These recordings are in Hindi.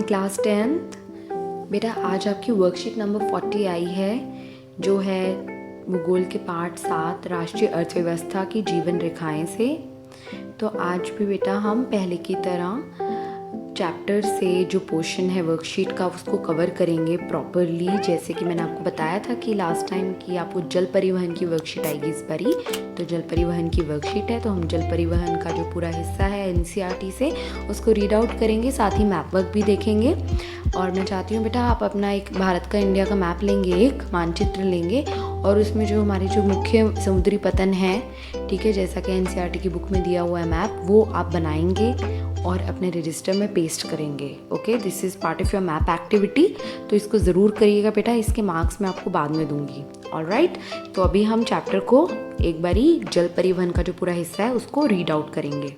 Class 10th। बेटा आज आपकी वर्कशीट नंबर 40 आई है, जो है भूगोल के पार्ट 7 राष्ट्रीय अर्थव्यवस्था की जीवन रेखाएं से। तो आज भी बेटा हम पहले की तरह चैप्टर से जो पोर्शन है वर्कशीट का उसको कवर करेंगे प्रॉपरली। जैसे कि मैंने आपको बताया था कि लास्ट टाइम कि आपको जल परिवहन की वर्कशीट आएगी इस बारी। तो जल परिवहन की वर्कशीट है, तो हम जल परिवहन का जो पूरा हिस्सा है एनसीईआरटी से उसको रीड आउट करेंगे, साथ ही मैप वर्क भी देखेंगे। और मैं चाहती हूँ बेटा आप अपना एक भारत का इंडिया का मैप लेंगे, एक मानचित्र लेंगे, और उसमें जो हमारे जो मुख्य समुद्री पतन है, ठीक है, जैसा कि एनसीईआरटी की बुक में दिया हुआ है मैप, वो आप बनाएंगे और अपने रजिस्टर में पेस्ट करेंगे। Okay, this is part of your map activity, तो इसको ज़रूर करिएगा बेटा, इसके मार्क्स मैं आपको बाद में दूंगी। ऑलराइट, तो अभी हम चैप्टर को एक बारी जल परिवहन का जो पूरा हिस्सा है उसको रीड आउट करेंगे।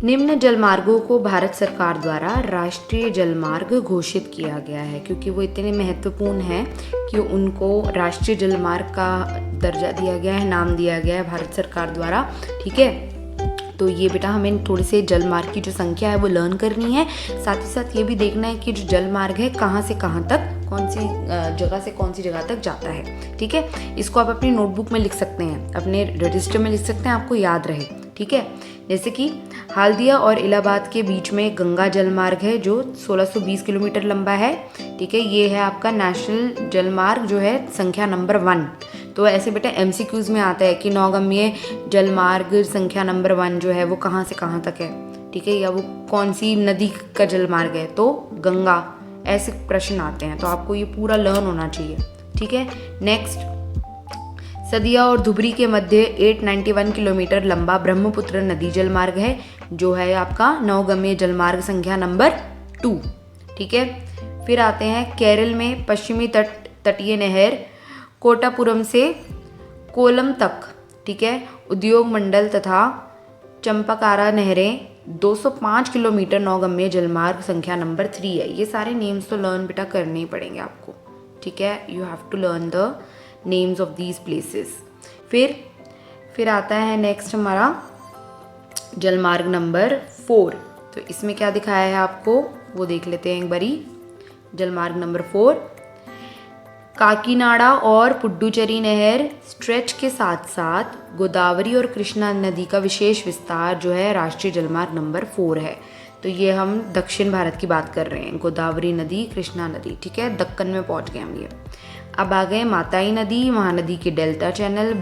निम्न जलमार्गों को भारत सरकार द्वारा राष्ट्रीय जलमार्ग घोषित किया गया है, क्योंकि वो इतने महत्वपूर्ण हैं कि उनको राष्ट्रीय जलमार्ग का दर्जा दिया गया है, नाम दिया गया है भारत सरकार द्वारा। ठीक है, तो ये बेटा हमें थोड़ी से जलमार्ग की जो संख्या है वो लर्न करनी है। साथ ही साथ ये भी देखना है कि जो जलमार्ग है कहाँ से कहाँ तक, कौन सी जगह से कौन सी जगह तक जाता है। ठीक है, इसको आप अपनी नोटबुक में लिख सकते हैं, अपने रजिस्टर में लिख सकते हैं, आपको याद रहे। ठीक है, जैसे कि हल्दिया और इलाहाबाद के बीच में गंगा जलमार्ग है जो 1620 किलोमीटर लंबा है। ठीक है, ये है आपका नेशनल जलमार्ग जो है संख्या नंबर 1। तो ऐसे बेटा एमसीक्यूज में आता है कि नौगम्य जलमार्ग संख्या नंबर 1 जो है वो कहाँ से कहाँ तक है, ठीक है, या वो कौन सी नदी का जलमार्ग है, तो गंगा। ऐसे प्रश्न आते हैं, तो आपको ये पूरा लर्न होना चाहिए। ठीक है, नेक्स्ट, सदिया और धुबरी के मध्य 891 किलोमीटर लंबा ब्रह्मपुत्र नदी जलमार्ग है, जो है आपका नौगम्य जलमार्ग संख्या नंबर 2। ठीक है, फिर आते हैं केरल में पश्चिमी तटीय नहर कोटापुरम से कोलम तक, ठीक है, उद्योग मंडल तथा चंपकारा नहरें 205 किलोमीटर नौगम्य जलमार्ग संख्या नंबर 3 है। ये सारे नेम्स तो लर्न बेटा करने ही पड़ेंगे आपको। ठीक है, you have to learn the names of these places. फिर आता है नेक्स्ट हमारा जलमार्ग नंबर 4। तो इसमें क्या दिखाया है आपको वो देख लेते हैं एक बारी। जलमार्ग नंबर 4, काकीनाडा और पुडुचेरी नहर स्ट्रेच के साथ साथ गोदावरी और कृष्णा नदी का विशेष विस्तार जो है राष्ट्रीय जलमार्ग नंबर 4 है। तो ये हम दक्षिण भारत की बात कर रहे हैं, गोदावरी नदी, कृष्णा नदी। ठीक है, दक्कन में पहुंच गए हम ये। अब आ गए माताई नदी, महानदी के डेल्टा चैनल,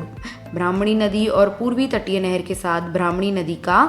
ब्राह्मणी नदी और पूर्वी तटीय नहर के साथ ब्राह्मणी नदी का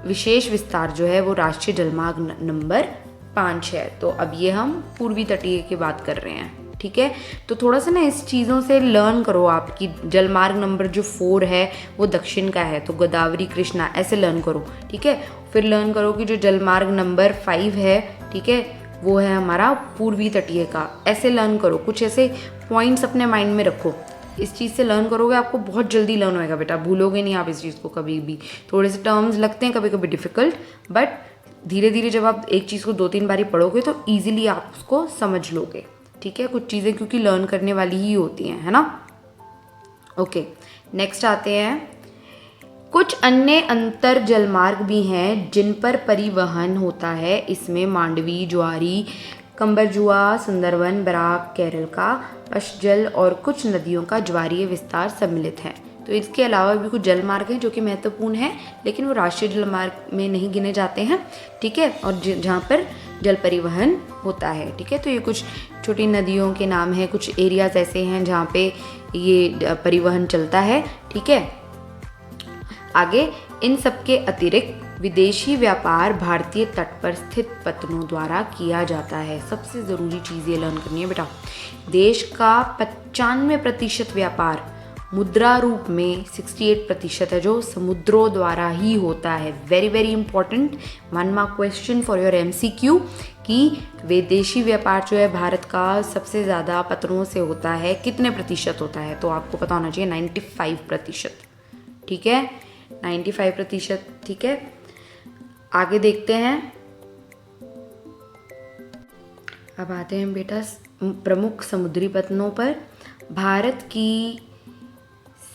विशेष विस्तार जो है वो राष्ट्रीय जलमार्ग नंबर 5 है। तो अब ये हम पूर्वी तटीय की बात कर रहे हैं। ठीक है, तो थोड़ा सा ना इस चीज़ों से लर्न करो आपकी जलमार्ग नंबर जो 4 है वो दक्षिण का है, तो गोदावरी कृष्णा ऐसे लर्न करो। ठीक है, फिर लर्न करो कि जो जलमार्ग नंबर 5 है, ठीक है, वो है हमारा पूर्वी तटीय का, ऐसे लर्न करो। कुछ ऐसे पॉइंट्स अपने माइंड में रखो, इस चीज़ से लर्न करोगे आपको बहुत जल्दी लर्न होएगा बेटा, भूलोगे नहीं आप इस चीज़ को कभी भी। थोड़े से टर्म्स लगते हैं कभी कभी डिफ़िकल्ट, बट धीरे धीरे जब आप एक चीज़ को 2-3 बारी पढ़ोगे तो ईजिली आप उसको समझ लोगे। ठीक है, कुछ चीज़ें क्योंकि लर्न करने वाली ही होती हैं, है ना। ओके, नेक्स्ट आते हैं, कुछ अन्य अंतर जलमार्ग भी हैं जिन पर परिवहन होता है। इसमें मांडवी, ज्वारी, कंबरजुआ, सुंदरवन, बराक, केरल का पशजल और कुछ नदियों का ज्वारीय विस्तार सम्मिलित है। तो इसके अलावा भी कुछ जलमार्ग हैं जो कि महत्वपूर्ण हैं, लेकिन वो राष्ट्रीय जलमार्ग में नहीं गिने जाते हैं। ठीक है, और जहाँ पर जल परिवहन होता है। ठीक है, तो ये कुछ छोटी नदियों के नाम हैं, कुछ एरियाज ऐसे हैं जहाँ पे ये परिवहन चलता है। ठीक है, आगे, इन सब के अतिरिक्त विदेशी व्यापार भारतीय तट पर स्थित पत्तनों द्वारा किया जाता है। सबसे ज़रूरी चीज़ ये लर्न करनी है बेटा, देश का 95% व्यापार मुद्रा रूप में 68% है जो समुद्रों द्वारा ही होता है। Very very important 1 mark question for your MCQ कि विदेशी व्यापार जो है भारत का सबसे ज़्यादा पत्तनों से होता है, कितने प्रतिशत होता है, तो आपको पता होना चाहिए 95%। ठीक है, 95%। ठीक है, आगे देखते हैं। अब आते हैं बेटा प्रमुख समुद्री पत्तनों पर। भारत की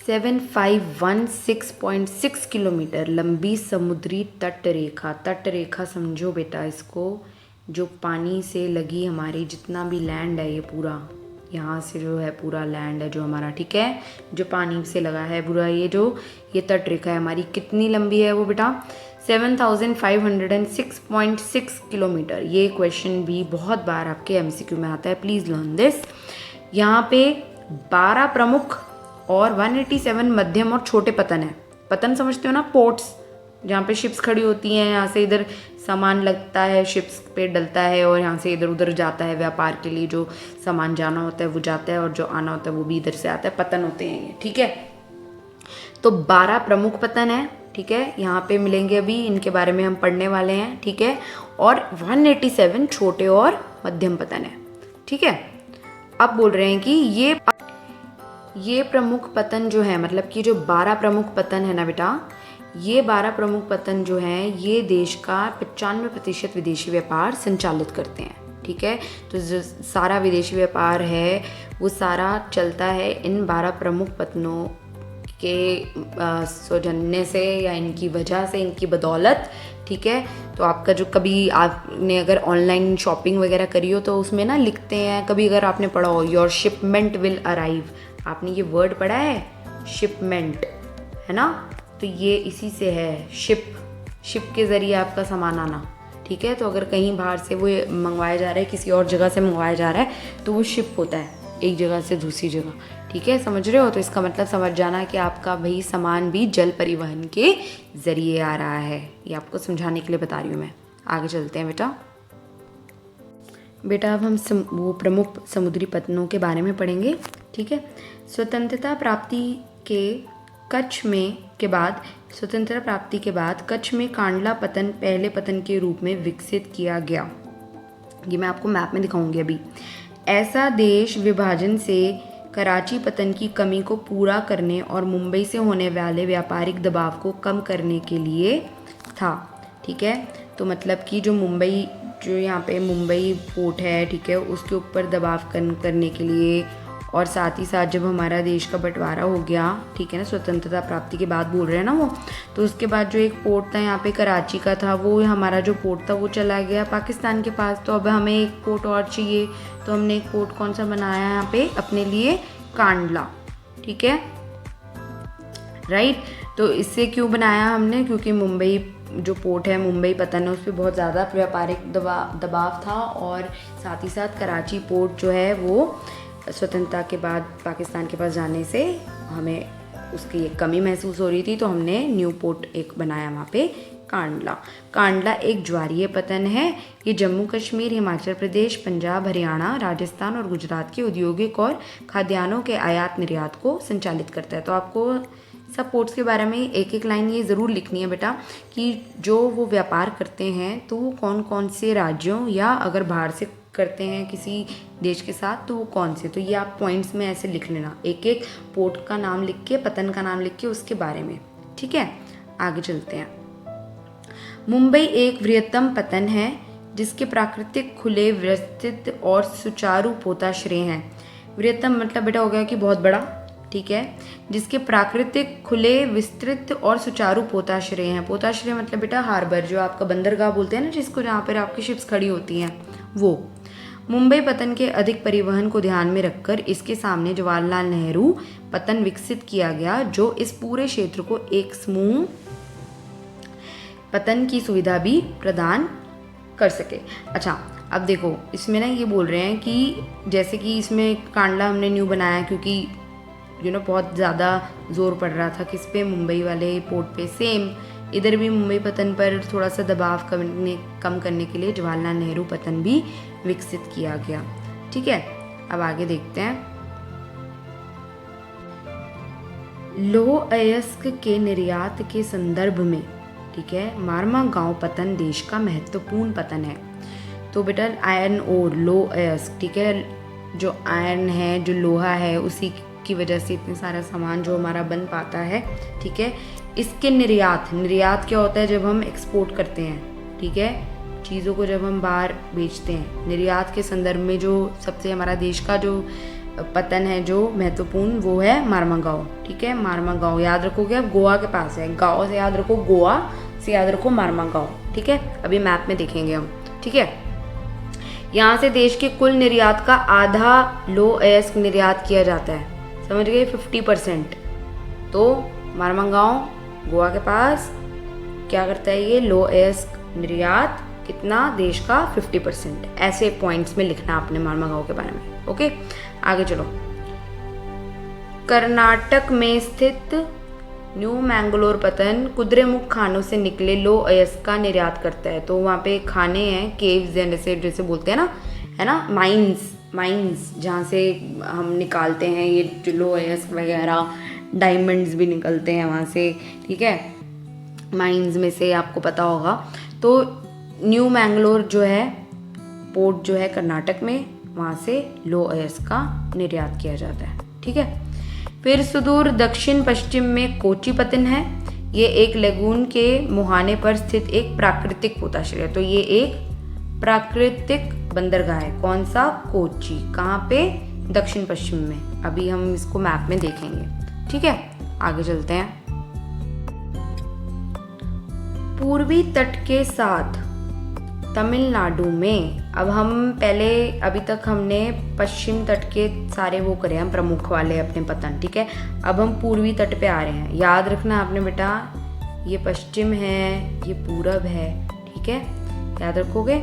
7516.6 किलोमीटर लंबी समुद्री तट रेखा समझो बेटा इसको, जो पानी से लगी हमारी जितना भी लैंड है, ये पूरा यहाँ से जो है पूरा लैंड है जो हमारा, ठीक है, जो पानी से लगा है पूरा, ये तट रेखा है हमारी, कितनी लंबी है वो बेटा 7506.6 किलोमीटर। ये क्वेश्चन भी बहुत बार आपके एमसीक्यू में आता है, प्लीज़ लर्न दिस। यहाँ पे 12 प्रमुख और 187 मध्यम और छोटे पतन है। पतन समझते हो ना, पोर्ट्स जहाँ पे शिप्स खड़ी होती हैं, यहाँ से इधर सामान लगता है, शिप्स पे डलता है और यहाँ से इधर उधर जाता है, व्यापार के लिए जो सामान जाना होता है वो जाता है और जो आना होता है वो भी इधर से आता है, पतन होते हैं ये, ठीक है। तो 12 प्रमुख पतन है, ठीक है, यहाँ पे मिलेंगे, अभी इनके बारे में हम पढ़ने वाले हैं, ठीक है, और 187 छोटे और मध्यम पतन है, ठीक है। अब बोल रहे हैं कि ये प्रमुख पतन जो है, मतलब कि जो 12 प्रमुख पतन है ना बेटा, ये 12 प्रमुख पतन जो हैं ये देश का 95% विदेशी व्यापार संचालित करते हैं, ठीक है। तो जो सारा विदेशी व्यापार है वो सारा चलता है इन 12 प्रमुख पतनों के सौजन्य से या इनकी वजह से, इनकी बदौलत, ठीक है। तो आपका जो कभी आपने अगर ऑनलाइन शॉपिंग वगैरह करी हो तो उसमें ना लिखते हैं, कभी अगर आपने पढ़ा हो योर शिपमेंट विल अराइव, आपने ये वर्ड पढ़ा है शिपमेंट, है ना, तो ये इसी से है, शिप के ज़रिए आपका सामान आना, ठीक है। तो अगर कहीं बाहर से वो मंगवाया जा रहा है, किसी और जगह से मंगवाया जा रहा है, तो वो शिप होता है एक जगह से दूसरी जगह, ठीक है, समझ रहे हो। तो इसका मतलब समझ जाना कि आपका भाई सामान भी जल परिवहन के ज़रिए आ रहा है, ये आपको समझाने के लिए बता रही हूँ मैं। आगे चलते हैं बेटा अब हम वो प्रमुख समुद्री पतनों के बारे में पढ़ेंगे, ठीक है। स्वतंत्रता प्राप्ति के बाद कच्छ में कांडला पतन पहले पतन के रूप में विकसित किया गया। ये मैं आपको मैप में दिखाऊंगी अभी। ऐसा देश विभाजन से कराची पतन की कमी को पूरा करने और मुंबई से होने वाले व्यापारिक दबाव को कम करने के लिए था, ठीक है। तो मतलब कि जो यहाँ पे मुंबई पोर्ट है, ठीक है, उसके ऊपर दबाव कम करने के लिए, और साथ ही साथ जब हमारा देश का बंटवारा हो गया, ठीक है ना, स्वतंत्रता प्राप्ति के बाद बोल रहे हैं ना वो, तो उसके बाद जो एक पोर्ट था यहाँ पे कराची का था, वो हमारा जो पोर्ट था वो चला गया पाकिस्तान के पास। तो अब हमें एक पोर्ट और चाहिए, तो हमने एक पोर्ट कौन सा बनाया यहाँ पे अपने लिए, कांडला, ठीक है, राइट। तो इससे क्यों बनाया हमने, क्योंकि मुंबई जो पोर्ट है, मुंबई पतन है, उस पर बहुत ज़्यादा व्यापारिक दबाव था, और साथ ही साथ कराची पोर्ट जो है वो स्वतंत्रता के बाद पाकिस्तान के पास जाने से हमें उसकी एक कमी महसूस हो रही थी, तो हमने न्यू पोर्ट एक बनाया वहाँ पे, कांडला एक ज्वारीय पतन है। ये जम्मू कश्मीर, हिमाचल प्रदेश, पंजाब, हरियाणा, राजस्थान और गुजरात के औद्योगिक और खाद्यान्नों के आयात निर्यात को संचालित करता है। तो आपको सब पोर्ट्स के बारे में एक एक लाइन ये ज़रूर लिखनी है बेटा, कि जो वो व्यापार करते हैं तो वो कौन कौन से राज्यों या अगर बाहर से करते हैं किसी देश के साथ तो वो कौन से, तो ये आप पॉइंट्स में ऐसे लिख लेना, एक एक पोर्ट का नाम लिख के, पतन का नाम लिख के उसके बारे में, ठीक है। आगे चलते हैं। मुंबई एक वृहत्तम पतन है जिसके प्राकृतिक, खुले, विस्तृत और सुचारू पोताश्रय हैं। वृहत्तम मतलब बेटा हो गया कि बहुत बड़ा, ठीक है, जिसके प्राकृतिक, खुले, विस्तृत और सुचारू पोताश्रय हैं। पोताश्रय मतलब बेटा हार्बर, जो आपका बंदरगाह बोलते हैं ना जिसको, जहाँ पर आपकी शिप्स खड़ी होती हैं, वो। मुंबई पतन के अधिक परिवहन को ध्यान में रखकर इसके सामने जवाहरलाल नेहरू पतन विकसित किया गया, जो इस पूरे क्षेत्र को एक समूह पतन की सुविधा भी प्रदान कर सके। अच्छा, अब देखो इसमें ना ये बोल रहे हैं कि जैसे कि इसमें कांडला हमने न्यू बनाया क्योंकि बहुत ज़्यादा जोर पड़ रहा था किस पे, मुंबई वाले पोर्ट पे। सेम इधर भी मुंबई पतन पर थोड़ा सा दबाव कम करने के लिए जवाहरलाल नेहरू पतन भी विकसित किया गया, ठीक है। अब आगे देखते हैं। लौह अयस्क के निर्यात के संदर्भ में, ठीक है, मारमा गांव पतन देश का महत्वपूर्ण पतन है। तो बेटा आयरन ओर, लौह अयस्क, ठीक है, जो आयरन है, जो लोहा है, उसी की वजह से इतने सारा सामान जो हमारा बन पाता है, ठीक है। इसके निर्यात क्या होता है, जब हम एक्सपोर्ट करते हैं, ठीक है, चीज़ों को जब हम बाहर बेचते हैं, निर्यात के संदर्भ में जो सबसे हमारा देश का जो पतन है जो महत्वपूर्ण वो है मार्मागांव। ठीक है, मार्मागांव याद रखोगे, अब गोवा के पास है, गाँव से याद रखो, गोवा से याद रखो मार्मागांव। ठीक है, अभी मैप में देखेंगे हम। ठीक है, यहाँ से देश के कुल निर्यात का आधा लौह अयस्क निर्यात किया जाता है, समझ गए, 50%। तो मार्मागांव गोवा के पास क्या करता है, ये लौह अयस्क निर्यात कितना, देश का 50%। ऐसे पॉइंट्स में लिखना आपने मार्मागांव के बारे में। ओके, आगे चलो। कर्नाटक में स्थित न्यू मैंगलोर पतन कुद्रेमुख खानों से निकले लौह अयस्क का निर्यात करता है। तो वहाँ पे खाने हैं, केव्स हैं, जैसे बोलते हैं ना, है ना, माइंस जहाँ से हम निकालते हैं ये जो लौह अयस्क वगैरह, डायमंड्स भी निकलते हैं वहाँ से। ठीक है, माइंस में से आपको पता होगा। तो न्यू मैंगलोर जो है पोर्ट जो है कर्नाटक में, वहाँ से लौह अयस्क का निर्यात किया जाता है। ठीक है, फिर सुदूर दक्षिण पश्चिम में कोची पतन है। ये एक लेगून के मुहाने पर स्थित एक प्राकृतिक पोताश्रय है। तो ये एक प्राकृतिक बंदरगाह है। कौन सा, कोची। कहाँ पे, दक्षिण पश्चिम में। अभी हम इसको मैप में देखेंगे। ठीक है, आगे चलते हैं। पूर्वी तट के साथ तमिलनाडु में, अब हम पहले, अभी तक हमने पश्चिम तट के सारे वो करे हैं, प्रमुख वाले अपने पतन। ठीक है, अब हम पूर्वी तट पे आ रहे हैं। याद रखना आपने बेटा, ये पश्चिम है, ये पूरब है। ठीक है, याद रखोगे।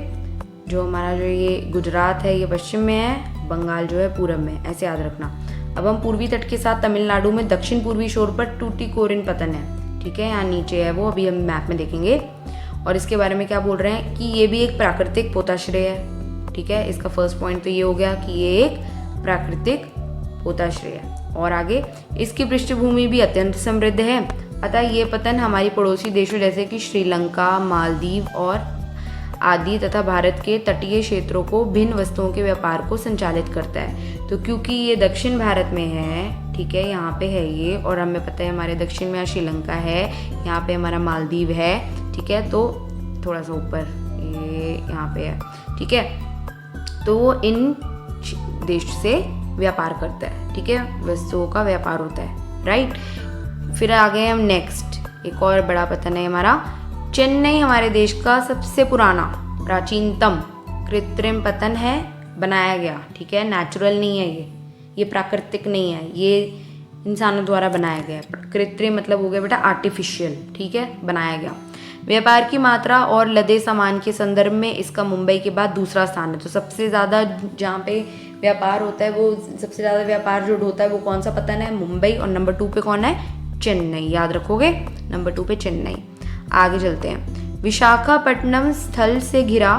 जो हमारा जो ये गुजरात है ये पश्चिम में है, बंगाल जो है पूरब में, ऐसे याद रखना। अब हम पूर्वी तट के साथ तमिलनाडु में दक्षिण पूर्वी शोर पर टूटीकोरिन पतन है। ठीक है, यहाँ नीचे है वो, अभी हम मैप में देखेंगे। और इसके बारे में क्या बोल रहे हैं कि ये भी एक प्राकृतिक पोताश्रय है। ठीक है, इसका फर्स्ट पॉइंट तो ये हो गया कि ये एक प्राकृतिक पोताश्रय है। और आगे, इसकी पृष्ठभूमि भी अत्यंत समृद्ध है। अतः ये पतन हमारी पड़ोसी देशों जैसे कि श्रीलंका, मालदीव और आदि तथा भारत के तटीय क्षेत्रों को भिन्न वस्तुओं के व्यापार को संचालित करता है। तो क्योंकि ये दक्षिण भारत में है, ठीक है, यहाँ पे है ये, और हमें पता है हमारे दक्षिण में श्रीलंका है, यहाँ पे हमारा मालदीव है। ठीक है, तो थोड़ा सा ऊपर ये यहाँ पे है। ठीक है, तो वो इन देश से व्यापार करता है। ठीक है, वस्तुओं का व्यापार होता है, राइट। फिर आ गए हम नेक्स्ट, एक और बड़ा पतन है हमारा। चेन्नई हमारे देश का सबसे पुराना, प्राचीनतम कृत्रिम पतन है, बनाया गया। ठीक है, नेचुरल नहीं है ये प्राकृतिक नहीं है, ये इंसानों द्वारा बनाया गया है। कृत्रिम मतलब हो गया बेटा आर्टिफिशियल। ठीक है, बनाया गया। व्यापार की मात्रा और लदे सामान के संदर्भ में इसका मुंबई के बाद दूसरा स्थान है। तो सबसे ज़्यादा जहाँ पे व्यापार होता है, वो सबसे ज़्यादा व्यापार जो होता है वो कौन सा पतन है, मुंबई। और नंबर 2 पे कौन है, चेन्नई। याद रखोगे, नंबर 2 पे चेन्नई। आगे चलते हैं। विशाखापट्टनम स्थल से घिरा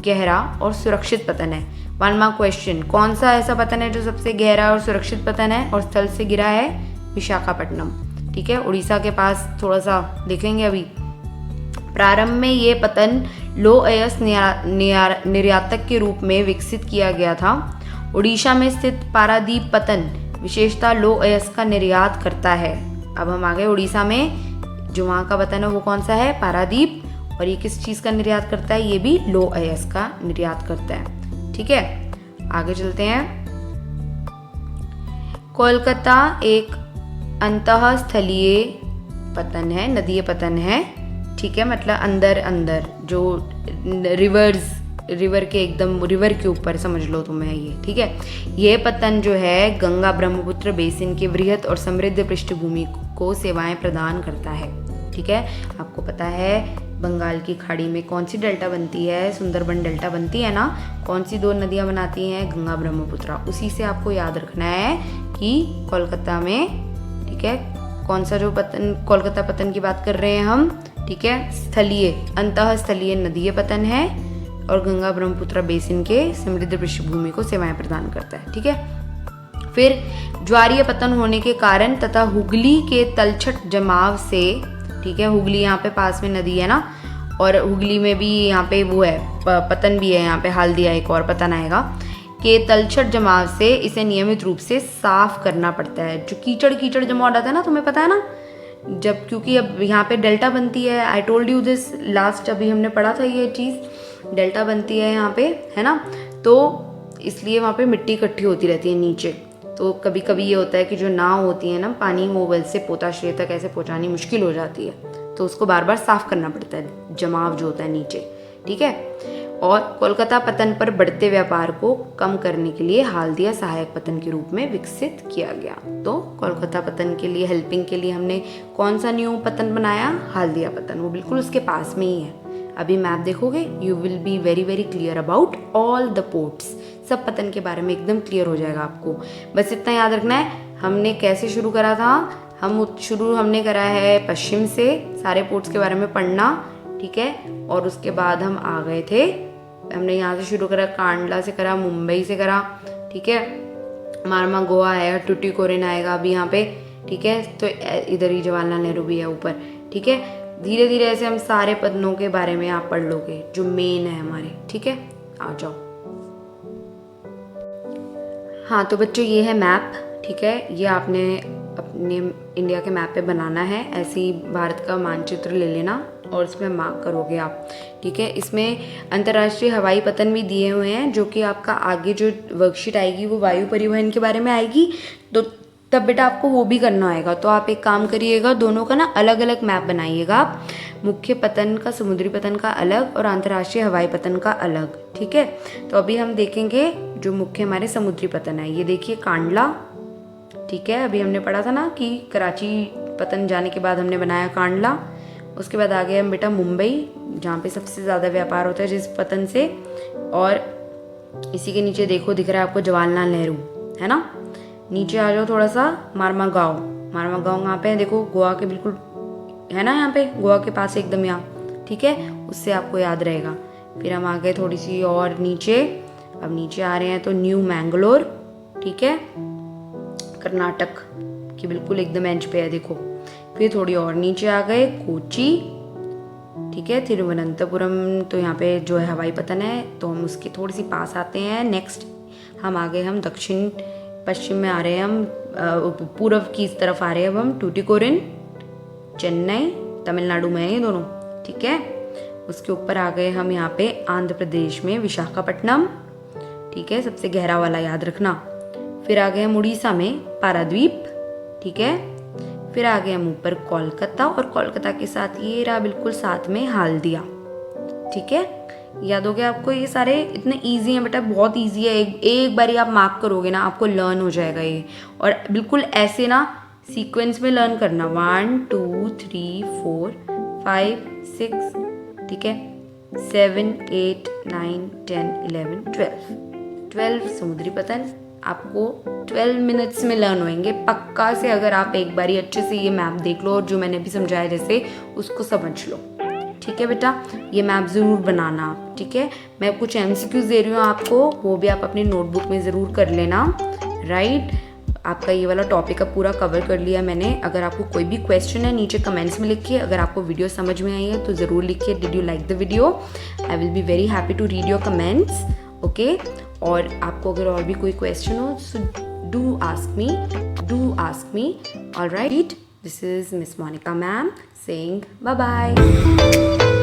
गहरा और सुरक्षित पतन है। 1 मार्क क्वेश्चन, कौन सा ऐसा पतन है जो सबसे गहरा और सुरक्षित पतन है और स्थल से घिरा है, विशाखापट्टनम। ठीक है, उड़ीसा के पास थोड़ा सा देखेंगे अभी। प्रारंभ में ये पतन लौह अयस्क निर्यातक के रूप में विकसित किया गया था। उड़ीसा में स्थित पारादीप पतन विशेषतः लौह अयस्क का निर्यात करता है। अब हम आ गए उड़ीसा में, जो वहाँ का पतन है वो कौन सा है, पारादीप। और ये किस चीज़ का निर्यात करता है, ये भी लौह अयस्क का निर्यात करता है। ठीक है, आगे चलते हैं। कोलकाता एक अंतःस्थलीय पतन है, नदीय पतन है। ठीक है, मतलब अंदर अंदर जो रिवर के एकदम रिवर के ऊपर समझ लो तुम्हें ये। ठीक है, ये पतन जो है गंगा ब्रह्मपुत्र बेसिन के वृहत और समृद्ध पृष्ठभूमि को सेवाएं प्रदान करता है। ठीक है, आपको पता है बंगाल की खाड़ी में कौन सी डेल्टा बनती है, सुंदरबन डेल्टा बनती है ना। कौन सी 2 नदियाँ बनाती हैं, गंगा ब्रह्मपुत्र। उसी से आपको याद रखना है कि कोलकाता में, ठीक है, कौन सा जो पतन, कोलकाता पतन की बात कर रहे हैं हम। ठीक है, स्थलीय अंतःस्थलीय नदीय पतन है और गंगा ब्रह्मपुत्र बेसिन के समृद्ध पृष्ठभूमि को सेवाएं प्रदान करता है। ठीक है, फिर ज्वारीय पतन होने के कारण तथा हुगली के तलछट जमाव से, ठीक है, हुगली यहाँ पे पास में नदी है ना, और हुगली में भी यहाँ पे वो है पतन भी है, यहाँ पे हल्दिया एक और पतन आएगा, के तलछट जमाव से इसे नियमित रूप से साफ करना पड़ता है। जो कीचड़ जमा हो जाता है ना, तुम्हें पता है ना, जब क्योंकि अब यहाँ पे डेल्टा बनती है, I told you this last, अभी हमने पढ़ा था ये चीज़, डेल्टा बनती है यहाँ पे, है ना, तो इसलिए वहाँ पे मिट्टी इकट्ठी होती रहती है नीचे। तो कभी कभी ये होता है कि जो नाव होती है ना पानी, वो वेल से पोताश्रय तक ऐसे पहुँचानी मुश्किल हो जाती है, तो उसको बार बार साफ़ करना पड़ता है, जमाव जो होता है नीचे, ठीक है। और कोलकाता पतन पर बढ़ते व्यापार को कम करने के लिए हाल्दिया सहायक पतन के रूप में विकसित किया गया। तो कोलकाता पतन के लिए हेल्पिंग के लिए हमने कौन सा न्यू पतन बनाया? हाल्दिया पतन। वो बिल्कुल उसके पास में ही है। अभी मैप देखोगे, you will be very very clear about all the ports. सब पतन के बारे में एकदम क्लियर हो जाएगा आपको। बस इतना याद रखना है, हमने कैसे शुरू करा था। हमने करा है पश्चिम से, सारे पोर्ट्स के बारे में पढ़ना, ठीक है। और उसके बाद हम आ गए थे, हमने यहाँ से शुरू करा, कांडला से करा, मुंबई से करा, ठीक है। मारमा गोवा आएगा, टुटीकोरिन आएगा अभी यहाँ पे, ठीक है। तो इधर ही जवाहरलाल नेहरू भी है ऊपर, ठीक है। धीरे धीरे ऐसे हम सारे पतनों के बारे में आप पढ़ लोगे जो मेन है हमारे, ठीक है। आ जाओ। हाँ तो बच्चों ये है मैप, ठीक है। ये आपने अपने इंडिया के मैप पे बनाना है। ऐसे ही भारत का मानचित्र ले लेना और इसमें मार्क करोगे आप, ठीक है। इसमें अंतर्राष्ट्रीय हवाई पतन भी दिए हुए हैं, जो कि आपका आगे जो वर्कशीट आएगी वो वायु परिवहन के बारे में आएगी, तो तब बेटा आपको वो भी करना आएगा। तो आप एक काम करिएगा, दोनों का ना अलग अलग मैप बनाइएगा। मुख्य पतन का, समुद्री पतन का अलग और अंतर्राष्ट्रीय हवाई पतन का अलग, ठीक है। तो अभी हम देखेंगे जो मुख्य हमारे समुद्री पतन है। ये देखिए कांडला, ठीक है। अभी हमने पढ़ा था ना कि कराची पतन जाने के बाद हमने बनाया कांडला। उसके बाद आ गए हम बेटा मुंबई, जहाँ पे सबसे ज़्यादा व्यापार होता है जिस पतन से। और इसी के नीचे देखो, दिख रहा है आपको जवाहरलाल नेहरू, है ना। नीचे आ जाओ थोड़ा सा, मारमा गाँव कहाँ पे है? देखो गोवा के बिल्कुल है ना, यहाँ पे गोवा के पास एकदम यहाँ, ठीक है। उससे आपको याद रहेगा। फिर हम आ गए थोड़ी सी और नीचे, अब नीचे आ रहे हैं तो न्यू मैंगलोर, ठीक है, कर्नाटक की बिल्कुल एकदम एंड पे है, देखो। फिर थोड़ी और नीचे आ गए कोची, ठीक है, तिरुवनंतपुरम, तो यहाँ पे जो है हवाई पतन है, तो हम उसके थोड़ी सी पास आते हैं। नेक्स्ट हम आ गए, हम दक्षिण पश्चिम में आ रहे हैं, हम पूर्व की तरफ आ रहे हैं, अब हम टूटीकोरिन, चेन्नई, तमिलनाडु में है ये दोनों, ठीक है। उसके ऊपर आ गए हम यहाँ पे आंध्र प्रदेश में विशाखापट्टनम, ठीक है, सबसे गहरा वाला याद रखना। फिर आ गए हम उड़ीसा में पाराद्वीप, ठीक है। फिर आ गए हम ऊपर कोलकाता, और कोलकाता के साथ ये रहा बिल्कुल साथ में हाल्दिया, ठीक है। याद हो गया आपको? ये सारे इतने इजी हैं बेटा, बहुत इजी है। एक बार आप मार्क करोगे ना, आपको लर्न हो जाएगा ये। और बिल्कुल ऐसे ना सीक्वेंस में लर्न करना, 1 2 3 4 5 6, ठीक है, 7 8 9 10 11 12 समुद्री पतन आपको 12 मिनट्स में लर्न होंगे पक्का से, अगर आप एक बारी अच्छे से ये मैप देख लो और जो मैंने भी समझाया जैसे उसको समझ लो, ठीक है बेटा। ये मैप ज़रूर बनाना आप, ठीक है। मैं कुछ MCQs दे रही हूँ आपको, वो भी आप अपनी नोटबुक में ज़रूर कर लेना, राइट। आपका ये वाला टॉपिक अब पूरा कवर कर लिया मैंने। अगर आपको कोई भी क्वेश्चन है नीचे कमेंट्स में लिखिए। अगर आपको वीडियो समझ में आई है तो ज़रूर लिखिए, did you like the video. I will be very happy to read your comments, okay. और आपको अगर और भी कोई क्वेश्चन हो, so do ask me, alright. This is Miss Monica ma'am saying bye bye.